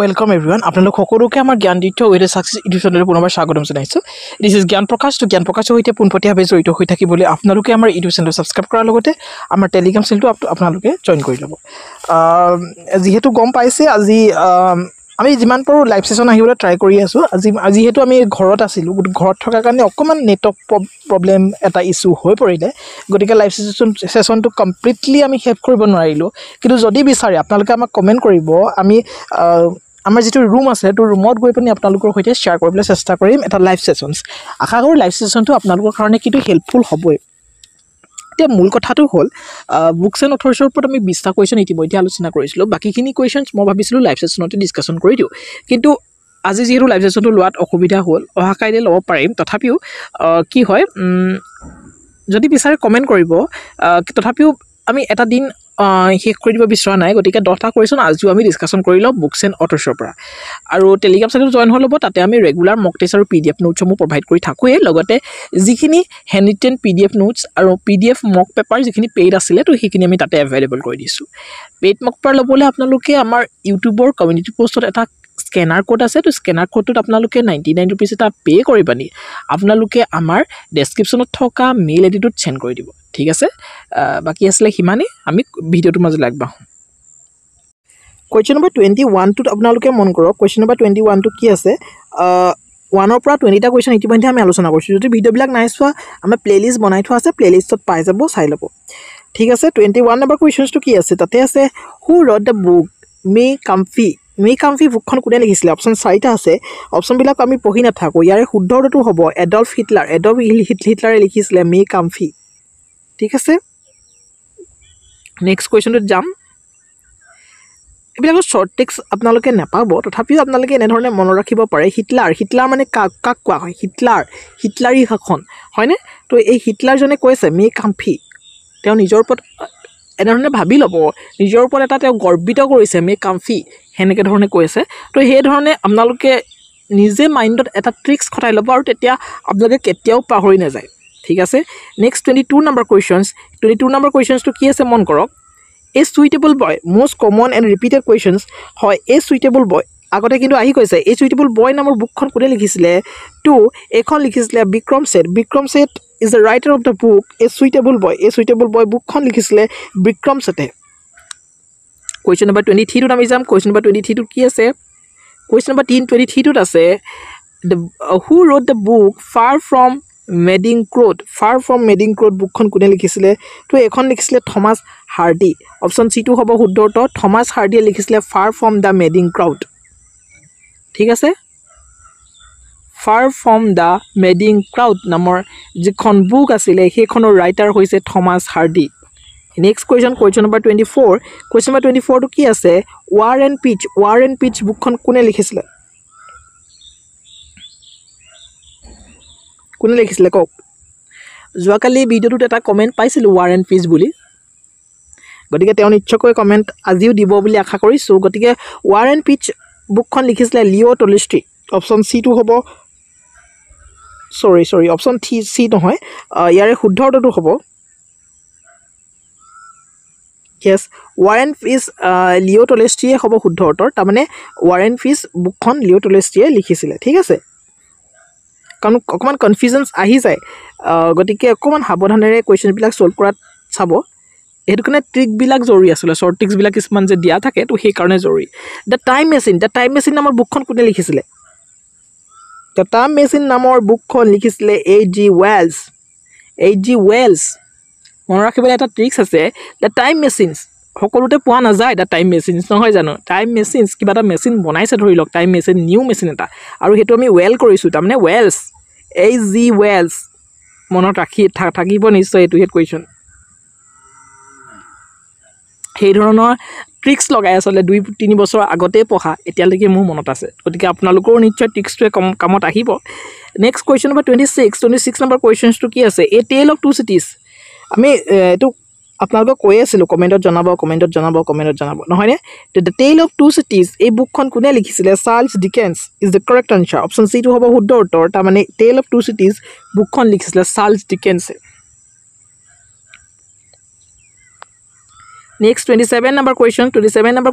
Welcome everyone. আপোনালোক সকলোকে আমাৰ জ্ঞানদিত্য ওয়েৰে সাকসেস এডুকেশনৰ পুনৰবাৰ স্বাগতম জনাইছো। দিস ইজ জ্ঞান প্ৰকাশ তো জ্ঞান প্ৰকাশৰ হৈতে পোনপটীয়াভাৱে জড়িত হৈ থাকিবলৈ আপোনালোকে আমাৰ ইউটিউব চেনেল সাবস্ক্ৰাইব কৰাৰ লগতে আমাৰ টেলিগ্ৰাম চেনেলটো আপোনালোকে জয়েন কৰি ল'ব। যিহেতু গম পাইছে আজি আমি যিমান পাৰো লাইভ সেশন আহিবলৈ ট্ৰাই কৰি আছো। আজি হেতু আমি ঘৰত আছিলো, ঘৰত থকাৰ কাৰণে অকমান নেটৱৰ্ক প্ৰবলেম এটা ইস্যু হৈ পৰিলে, গতিকে লাইভ সেশনটো কমপ্লিটলি আমি হেভ কৰিব নোৱাৰিলো। কিন্তু যদি বিচাৰে আপোনালোকে আমাক কমেন্ট কৰিব, আমি আমাৰ যেটো ৰুম আছে তো ৰুমত গৈ पनि আপোনালোকৰ হৈতে শেয়াৰ কৰিবলৈ চেষ্টা কৰিম এটা লাইভ সেশনস। আশা কৰো লাইভ সেশনটো আপোনালোকৰ কাৰণে কিটো হেল্পফুল হ'বই। এতিয়া মূল কথাটো হ'ল বুকছ এণ্ড অথৰ্ছৰ ওপৰত আমি 20টা কোৱেশ্চন ইতিমধ্যে আলোচনা কৰিছিলোঁ। বাকিখিনি কোৱেশ্চনছ মই ভাবিছিলোঁ লাইভ সেশনতে ডিসকাশন কৰি দিওঁ, কিন্তু আজি যেহেতু লাইভ সেশনটো লোৱাত অসুবিধা হ'ল, অহা কাইলৈ ল'ব পাৰিম। তথাপিও কি হয় যদি বিচাৰে কমেন্ট কৰিব, তথাপিও আমি এটা দিন শেষ কৰি দিব বিচৰা নাই। গতিকে 10টা কোৱেশ্চন আজিও আমি ডিসকাশন কৰি লওঁ বুকছ এণ্ড অথৰ্ছৰ পৰা। আৰু টেলিগ্ৰাম চেনেল জয়েন হৈ ল'ব, তাতে আমি ৰেগুলাৰ মক টেষ্ট আৰু PDF নোটছসমূহ প্ৰভাইড কৰি থাকোঁৱেই। লগতে যিখিনি হেণ্ড ৰিটেন PDF নোটছ আৰু PDF মক পেপাৰ যিখিনি পেইড আছিলে তো সেইখিনি আমি তাতে এভেইলেবল কৰি দিছোঁ। পেইড মক পেপাৰ ল'বলৈ আপোনালোকে আমাৰ ইউটিউবৰ কমিউনিটি পোষ্টত এটা স্কেনাৰ কোড আছে, তো স্কেনাৰ কোডটোত আপোনালোকে 99 रुपीस এটা পে কৰি পানি আপোনালোকে আমাৰ ডেসক্ৰিপচনত থকা মেইল আইডিটোত সেন্ড কৰি দিব। ঠিক আছে, বাকি আসলে হিমানে আমি ভিডিওটো মাজলৈ আগবাঢ়ো। কোৱেশ্চন নম্বৰ 21 টোত আপোনালোকে মন কৰক। কোৱেশ্চন নম্বৰ 21 টো কি আছে, 1 পৰা 20টা কোৱেশ্চন ইতিমধ্যে আমি আলোচনা কৰিছোঁ। যদি ভিডিওবিলাক নাই চোৱা আমাৰ প্লেলিষ্ট বনাই থোৱা আছে, প্লেলিষ্টত পাই যাব, চাই ল'ব। ঠিক আছে, 21 নম্বৰ কোৱেশ্চনটো কি আছে, তাতে আছে হু ৰট দ্য বুক মে কামফি বুকখন কোনে লিখিছিলে। অপশ্যন 4টা আছে, অপশ্যনবিলাক আমি পঢ়ি নাথাকোঁ। ইয়াৰে শুদ্ধ উত্তৰটো হ'ব এডল্ফ হিটলাৰে লিখিছিলে মে কামফি। ঠিক আছে, নেক্সট কুৱেশ্যনটোত যাম। এইবিলাকৰ শ্বৰ্ট টেক্স আপোনালোকে নাপাব, তথাপিও আপোনালোকে এনেধৰণে মনত ৰাখিব পাৰে। হিটলাৰ মানে কাক কোৱা হয়? হিটলাৰী শাসন হয়নে? তো এই হিটলাৰজনে কৈছে মে কামফি, তেওঁ নিজৰ ওপৰত এনেধৰণে ভাবি ল'ব, নিজৰ ওপৰত এটা তেওঁ গৰ্বিত কৰিছে মে কামফি, সেনেকৈ ধৰণে কৈছে। তো সেই ধৰণে আপোনালোকে নিজে মাইণ্ডত এটা ট্ৰিক্স খটাই ল'ব, আৰু তেতিয়া আপোনালোকে কেতিয়াও পাহৰি নাযায়। ঠিক আছে, নেক্সট 22 নম্বৰ কুৱেশ্যনছ। 22 নম্বৰ কুৱেশ্যনছটো কি আছে মন কৰক। A suitable boy, most common and repeated questions হয়। এ সুইটেবল বয় আগতে কিন্তু আহি কৈছে এ সুইটেবল বয় নামৰ বুকখন কোনে লিখিছিলে? তো এইখন লিখিছিলে Vikram Seth is the writer of the book a suitable boy বুকখন লিখিছিলে বিক্ৰম ছেঠে। কুৱেশ্যন নম্বৰ 23টোত আমি যাম। কুৱেশ্যন নম্বৰ 23টোত কি আছে? কুৱেশ্যন নম্বৰ 23টোত আছে হু ৰোট দ্য বুক ফাৰ ফ্ৰম মেডিং ক্ৰ'ড বুকখন কোনে লিখিছিলে? তো এইখন লিখিছিলে থমাছ হাৰ্ডি। অপশ্যন চিটো হ'ব শুদ্ধ উত্তৰ। থমাছ হাৰ্ডিয়ে লিখিছিলে far from the madding crowd. ঠিক আছে, far from the madding crowd নামৰ যিখন বুক আছিলে সেইখনৰ ৰাইটাৰ হৈছে Thomas Hardy. Next question number 24। Question number 24টো কি আছে? ৱাৰ এণ্ড পিচ বুকখন কোনে লিখিছিলে? কোনে লিখিছিলে কওক? যোৱাকালি ভিডিঅ'টোত এটা কমেণ্ট পাইছিলোঁ ৱাৰ এণ্ড পিচ বুলি, গতিকে তেওঁ নিশ্চয়কৈ কমেণ্ট আজিও দিব বুলি আশা কৰিছোঁ। গতিকে ৱাৰ এণ্ড পিচ বুকখন লিখিছিলে লিঅ' টলষ্টয়। অপশ্যন চিটো হ'ব অপশ্যন চি নহয়, ইয়াৰে শুদ্ধ উত্তৰটো হ'ব য়েছ, ৱাৰ এণ্ড পিচ লিঅ' টলষ্টয়ে হ'ব শুদ্ধ উত্তৰ। তাৰমানে ৱাৰ এণ্ড পিচ বুকখন লিঅ' টলষ্টয়ে লিখিছিলে। ঠিক আছে, কাৰণ অকণমান কনফিউজনছ আহি যায়, গতিকে অকণমান সাৱধানেৰে কুৱেশ্যনবিলাক ছল্ভ কৰাত চাব। সেইটো কাৰণে ট্ৰিকবিলাক জৰুৰী আছিলে, শ্বৰ্ট ট্ৰিক্সবিলাক কিছুমান যে দিয়া থাকে, তো সেইকাৰণে জৰুৰী। দ্য টাইম মেচিন নামৰ বুকখন কোনে লিখিছিলে? দ্য টাইম মেচিন নামৰ বুকখন লিখিছিলে H.G. ৱেলছ। মনত ৰাখিবলৈ এটা ট্ৰিক্স আছে, দ্য টাইম মেচিনছ সকলোতে পোৱা নাযায়। দ্য টাইম মেচিনছ নহয় জানো? টাইম মেচিনছ কিবা এটা মেচিন বনাইছে ধৰি লওক, টাইম মেচিন নিউ মেচিন এটা, আৰু সেইটো আমি কৰিছোঁ, তাৰমানে ৱেলছ, H.G. ৱেলছ। মনত থাকিব নিশ্চয় এইটো কুৱেশ্যন। সেই ধৰণৰ ট্ৰিক্স লগাই আচলতে 2-3 বছৰ আগতেই পঢ়া, এতিয়ালৈকে মোৰ মনত আছে। গতিকে আপোনালোকৰো নিশ্চয় ট্ৰিক্সটোৱে কামত আহিব। নেক্সট কুৱেশ্যন নম্বৰ 26 নম্বৰ কুৱেশ্যনছটো কি আছে? এ টেল অফ টু চিটিজ। আমি এইটো আপোনালোকক কৈ আছিলোঁ কমেণ্টত জনাব নহয়নে? দ্য টেল অফ টু চিটিজ এই বুকখন কোনে লিখিছিলে? Charles Dickens is the correct answer. Option চিটো হ'ব শুদ্ধ উত্তৰ। তাৰমানে টেল অফ টু চিটিজ বুকখন লিখিছিলে চাৰ্লছ ডিকেন্সে। নেক্সট 27 নম্বৰ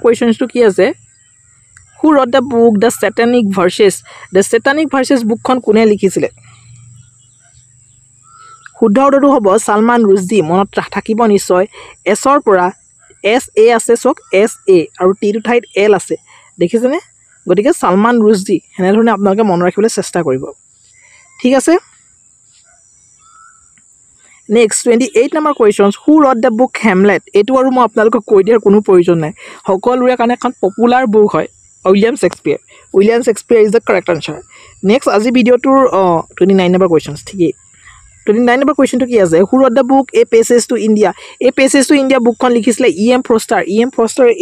কুৱেশ্যনছটো কি আছে? Who wrote the book the satanic verses বুকখন কোনে লিখিছিলে শুদ্ধ উত্তৰটো হ'ব সালমান ৰুশদি মনত থাকিব নিশ্চয় এছৰ পৰা এছ এ আছে চক এছ এ আৰু টি টো ঠাইত এল আছে দেখিছেনে গতিকে সালমান ৰুশদি হেনেধৰণে আপোনালোকে মনত ৰাখিবলৈ চেষ্টা কৰিব ঠিক আছে next 28 number questions who wrote the book Hamlet এইটো আৰু মই আপোনালোকক কৈ দিয়াৰ কোনো প্ৰয়োজন নাই সকলোৰে কাৰণে এখন পপুলাৰ বুক হয় William Shakespeare is the correct answer next আজি ভিডিঅ'টোৰ 29 নম্বৰ কুৱেশ্যনছ ঠিকেই 29 নম্বৰ কুৱেশ্যনটো কি আছে who wrote the book a passage to India বুকখন লিখিছিলে M Forster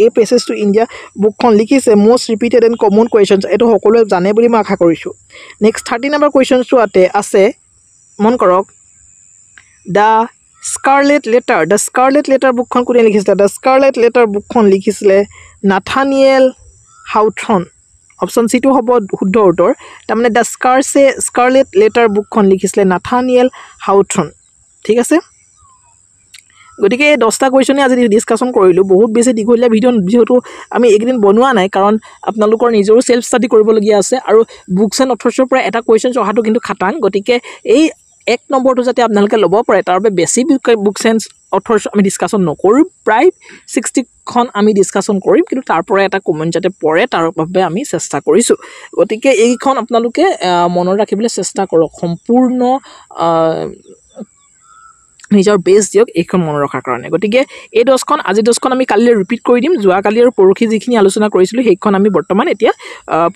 a passage to India বুকখন লিখিছে most repeated and common questions এইটো সকলোৱে জানে বুলি মই আশা কৰিছোঁ নেক্সট 30 নম্বৰ কুৱেশ্যনটো আছে মন কৰক দ্য স্কাৰলেট লেটাৰ বুকখন কোনে লিখিছিলে দ্য স্কাৰলেট লেটাৰ বুকখন লিখিছিলে নাথানিয়েল হাউথৰ্ন অপশ্যন চিটো হ'ব শুদ্ধ উত্তৰ তাৰমানে দ্য স্কাৰলেট লেটাৰ বুকখন লিখিছিলে নাথানিয়েল হাউথৰ্ন ঠিক আছে গতিকে এই 10টা কুৱেশ্যনে আজি ডিছকাশ্যন কৰিলোঁ বহুত বেছি দীঘলীয়া ভিডিঅ' যিহেতু আমি এইকেইদিন বনোৱা নাই কাৰণ আপোনালোকৰ নিজৰো চেল্ফ ষ্টাডি কৰিবলগীয়া আছে আৰু বুকছ এণ্ড অথৰ্ছৰ পৰা এটা কুৱেশ্যন অহাটো কিন্তু খাটাং গতিকে এই 1 নম্বৰটো যাতে আপোনালোকে ল'ব পাৰে তাৰ বাবে বেছি বুকছ এণ্ড অথৰ্ছ আমি ডিছকাশ্যন নকৰোঁ প্ৰায় 60খন আমি ডিছকাশ্যন কৰিম কিন্তু তাৰ পৰা এটা কমেণ্ট যাতে পৰে তাৰ বাবে আমি চেষ্টা কৰিছোঁ গতিকে এইখন আপোনালোকে মনত ৰাখিবলৈ চেষ্টা কৰক সম্পূৰ্ণ নিজৰ বেছ দিয়ক এইখন মনত ৰখাৰ কাৰণে গতিকে এই 10খন আজি 10খন আমি কালিলৈ ৰিপিট কৰি দিম যোৱাকালি আৰু পৰহি যিখিনি আলোচনা কৰিছিলোঁ সেইখন আমি বৰ্তমান এতিয়া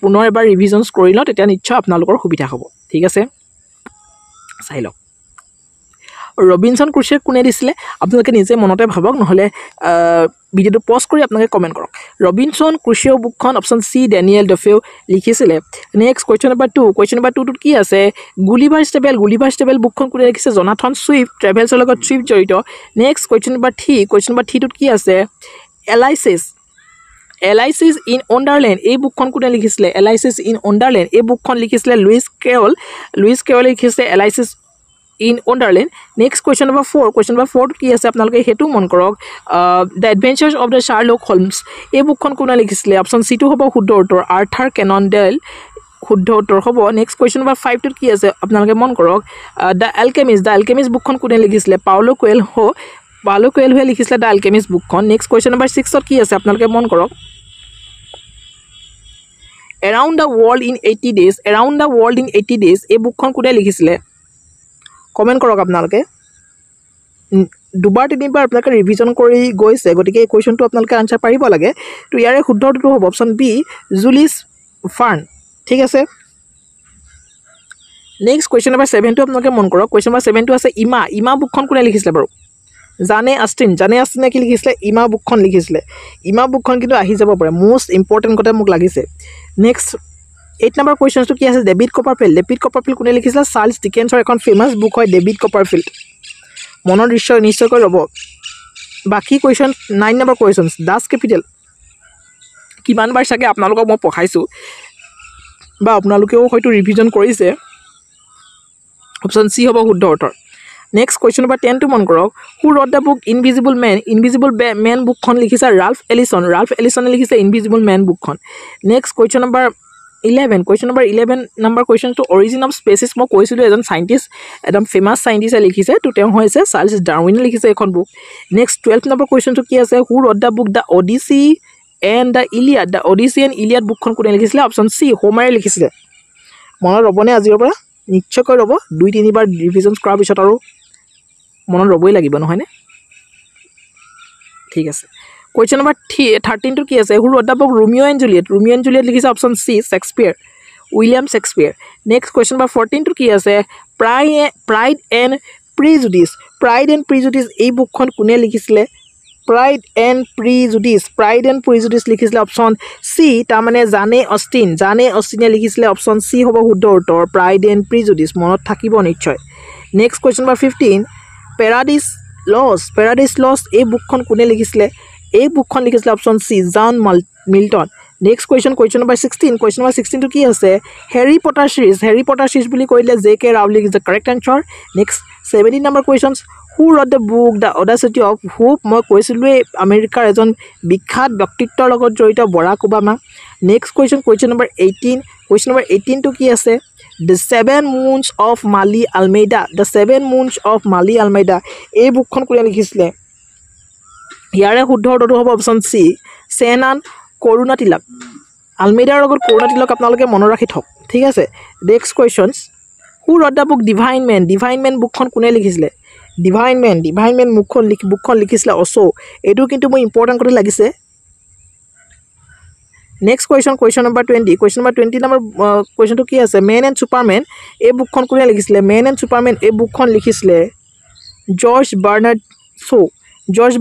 পুনৰ এবাৰ ৰিভিজনছ কৰি লওঁ তেতিয়া নিশ্চয় আপোনালোকৰ সুবিধা হ'ব ঠিক আছে চাই লওক ৰবিনসন ক্ৰুচিয়ে কোনে দিছিলে আপোনালোকে নিজে মনতে ভাবক নহ'লে ভিডিঅ'টো পজ কৰি আপোনালোকে কমেণ্ট কৰক ৰবিনসন ক্ৰুচিয়ে বুকখন অপশ্যন চি ডেনিয়েল ডফেও লিখিছিলে নেক্সট কুৱেশ্যন নম্বৰ 2 টোত কি আছে গুলিভাৰ ষ্টেবেল বুকখন কোনে লিখিছে জনাথন ছুইফ্ট ট্ৰেভেলছৰ লগত ছুইফ্ট জড়িত নেক্সট কুৱেশ্যন নম্বৰ 3 টোত কি আছে এলাইচিছ ইন অণ্ডাৰলেণ্ড এই বুকখন কোনে লিখিছিলে এলাইচিছ ইন অণ্ডাৰলেণ্ড এই বুকখন লিখিছিলে লুইচ কেৰলে লিখিছে এলাইচিছ ইন অণ্ডাৰলেণ্ড নেক্সট কুৱেশ্যন নম্বৰ 4 কি আছে আপোনালোকে সেইটো মন কৰক the adventures of the Sherlock homes এই বুকখন কোনে লিখিছিলে অপশ্যন চিটো হ'ব শুদ্ধ উত্তৰ আৰ্থাৰ কেনন ডেল শুদ্ধ উত্তৰ হ'ব নেক্সট কুৱেশ্যন নম্বৰ 5 টোত কি আছে আপোনালোকে মন কৰক দ্য এলকেমিষ্ট বুকখন কোনে লিখিছিলে পাউলো কোয়েলহোৱে লিখিছিলে দ্য এলকেমিষ্ট বুকখন নেক্সট কুৱেশ্যন নম্বৰ 6ত কি আছে আপোনালোকে মন কৰক around the world in 80 days এই বুকখন কোনে লিখিছিলে কমেণ্ট কৰক আপোনালোকে দুবাৰ তিনিবাৰ আপোনালোকে ৰিভিজন কৰি গৈছে গতিকে এই কুৱেশ্যনটো আপোনালোকে আনচাৰ পাৰিব লাগে তো ইয়াৰে শুদ্ধ উত্তৰটো হ'ব অপশ্যন বি জুলিছ ফাৰ্ন ঠিক আছে নেক্সট কুৱেশ্যন নম্বৰ 7টো আপোনালোকে মন কৰক কুৱেশ্যন নম্বৰ 7টো আছে ইমা বুকখন কোনে লিখিছিলে বাৰু জানে আষ্টিনে কি লিখিছিলে ইমা বুকখন লিখিছিলে ইমা বুকখন কিন্তু আহি যাব পাৰে মষ্ট ইম্পৰ্টেণ্ট কথা মোক লাগিছে নেক্সট 8 নম্বৰ কুৱেশ্যনটো কি আছে ডেভিড কপাৰফিল্ড কোনে লিখিছিলে চাৰ্লছ ডিকেন্সৰ এখন ফেমাছ বুক হয় ডেভিড কপাৰফিল্ড মনৰ নিশ্চয়কৈ ল'ব বাকী question 9 number questions Das capital কিমানবাৰ চাগে আপোনালোকক মই পঢ়াইছোঁ বা আপোনালোকেও হয়তো ৰিভিজন কৰিছে অপশ্যন চি হ'ব শুদ্ধ উত্তৰ নেক্সট কুৱেশ্যন নম্বৰ 10 টো মন কৰক who wrote the book invisible man বুকখন লিখিছে ৰাল্ফ এলিছনে লিখিছে ইনভিজিবল মেন বুকখন নেক্সট কুৱেশ্যন নম্বৰ 11 নম্বৰ কুৱেশ্যনটো অৰিজিন অফ স্পেচিছ মই কৈছিলোঁ এজন চাইণ্টিষ্ট একদম ফেমাছ চাইণ্টিষ্টে লিখিছে তো তেওঁ হৈছে চাৰ্লছ ডাৰউইনে লিখিছে এখন বুক নেক্সট 12 নম্বৰ কুৱেশ্যনটো কি আছে who wrote the book the Odyssey and the Iliad বুকখন কোনে লিখিছিলে অপশ্যন চি হোমাৰে লিখিছিলে মনত ৰ'বনে আজিৰ পৰা নিশ্চয়কৈ ৰ'ব 2-3 বাৰ ৰিভিজনছ কৰাৰ পিছত আৰু মনত ৰ'বই লাগিব নহয়নে ঠিক আছে কুৱেশ্যন নম্বৰ 13টো কি আছে who wrote the book Romeo' and Juliet লিখিছে option C William Shakespeare next question number 14টো কি আছে প্ৰাইড এণ্ড প্ৰিজুডিচ এই বুকখন কোনে লিখিছিলে প্ৰাইড এণ্ড প্ৰিজুডিচ লিখিছিলে অপশ্যন চি তাৰমানে জানে অষ্টিনে লিখিছিলে অপশ্যন চি হ'ব শুদ্ধ উত্তৰ প্ৰাইড এণ্ড প্ৰিজুডিচ মনত থাকিব নিশ্চয় next question number 15 paradise lost এই বুকখন কোনে লিখিছিলে এই বুকখন লিখিছিলে option C John Milton next question number 16টো কি আছে হেৰি পটাৰ চিৰিজ বুলি কৈ দিলে J K Rowling is the correct answer next 17 number questions who wrote the book the audacity of hope মই কৈছিলোঁৱেই আমেৰিকাৰ এজন বিখ্যাত ব্যক্তিত্বৰ লগত জড়িত Barack Obama next question number 18 question number 18টো কি আছে the 7 moons of Maali Almeida the 7 moons of Maali Almeida এই বুকখন কোনে লিখিছিলে ইয়াৰে শুদ্ধ উত্তৰটো হ'ব option C Shehan Karunatilaka আলমেইডাৰ লগত কৰুণা তিলক আপোনালোকে মনত ৰাখি থওক ঠিক আছে next questions who wrote the book divine men বুকখন কোনে লিখিছিলে ডিভাইন মেন বুকখন লিখিছিলে অশো এইটো কিন্তু মোৰ ইম্পৰ্টেণ্ট কথা লাগিছে নেক্সট কুৱেশ্যন নম্বৰ 20 নম্বৰ কুৱেশ্যনটো কি আছে মেন এণ্ড ছুপাৰমেন এই বুকখন কোনে লিখিছিলে মেন এণ্ড ছুপাৰমেন এই বুকখন লিখিছিলে জৰ্জ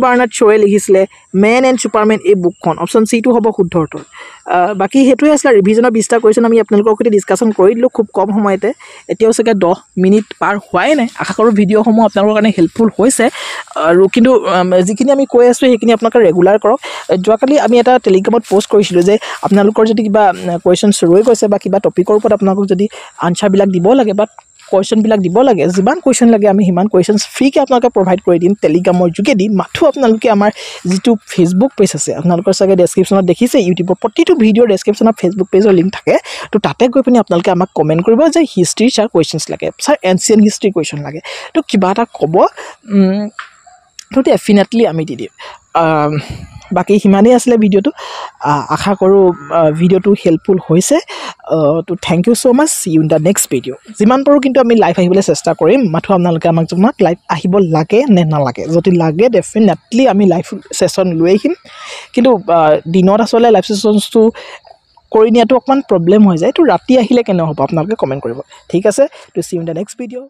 বাৰ্নাৰ্ড শ্ব'য়ে লিখিছিলে মেন এণ্ড ছুপাৰমেন এই বুকখন অপশ্যন চিটো হ'ব শুদ্ধ উত্তৰ বাকী সেইটোৱে আছিলে ৰিভিজনৰ 20টা কুৱেশ্যন আমি আপোনালোকৰ সৈতে ডিছকাশ্যন কৰি দিলোঁ খুব কম সময়তে এতিয়াও চাগে 10 মিনিট পাৰ হোৱাই নাই আশা কৰোঁ ভিডিঅ'সমূহ আপোনালোকৰ কাৰণে হেল্পফুল হৈছে আৰু কিন্তু যিখিনি আমি কৈ আছোঁ সেইখিনি আপোনালোকে ৰেগুলাৰ কৰক যোৱাকালি আমি এটা টেলিগ্ৰামত পষ্ট কৰিছিলোঁ যে আপোনালোকৰ যদি কিবা কুৱেশ্যনছ ৰৈ গৈছে বা কিবা টপিকৰ ওপৰত আপোনালোকক যদি আনচাৰবিলাক দিব লাগে বা কুৱেশ্যনবিলাক দিব লাগে যিমান কুৱেশ্যন লাগে আমি সিমান কুৱেশ্যনছ ফ্ৰীকৈ আপোনালোকে প্ৰভাইড কৰি দিম টেলিগ্ৰামৰ যোগেদি মাথো আপোনালোকে আমাৰ যিটো ফেচবুক পেজ আছে আপোনালোকৰ চাগে ডেছক্ৰিপশ্যনত দেখিছে ইউটিউবৰ প্ৰতিটো ভিডিঅ'ৰ ডেছক্ৰিপশ্যনত ফেচবুক পেজৰ লিংক থাকে তো তাতে গৈ পিনি আপোনালোকে আমাক কমেণ্ট কৰিব যে হিষ্ট্ৰীৰ ছাৰ কুৱেশ্যনছ লাগে ছাৰ এনচিয়েণ্ট হিষ্ট্ৰী কুৱেশ্যন লাগে তো কিবা এটা ক'ব তো ডেফিনেটলি আমি দি দিম বাকী সিমানেই আছিলে ভিডিঅ'টো আশা কৰোঁ ভিডিঅ'টো হেল্পফুল হৈছে তো thank you so' much you in the next video' যিমান পাৰোঁ কিন্তু আমি লাইভ আহিবলৈ চেষ্টা কৰিম মাথো আপোনালোকে আমাক জনাওক লাইভ আহিব লাগে নে নালাগে যদি লাগে ডেফিনেটলি আমি লাইভ ছেশ্যন লৈ আহিম কিন্তু দিনত আচলতে লাইভ ছেশ্যনছটো কৰি নিয়াটো অকণমান প্ৰব্লেম হৈ যায় তো ৰাতি আহিলে কেনে হ'ব আপোনালোকে কমেণ্ট কৰিব ঠিক আছে তো see you in the next video'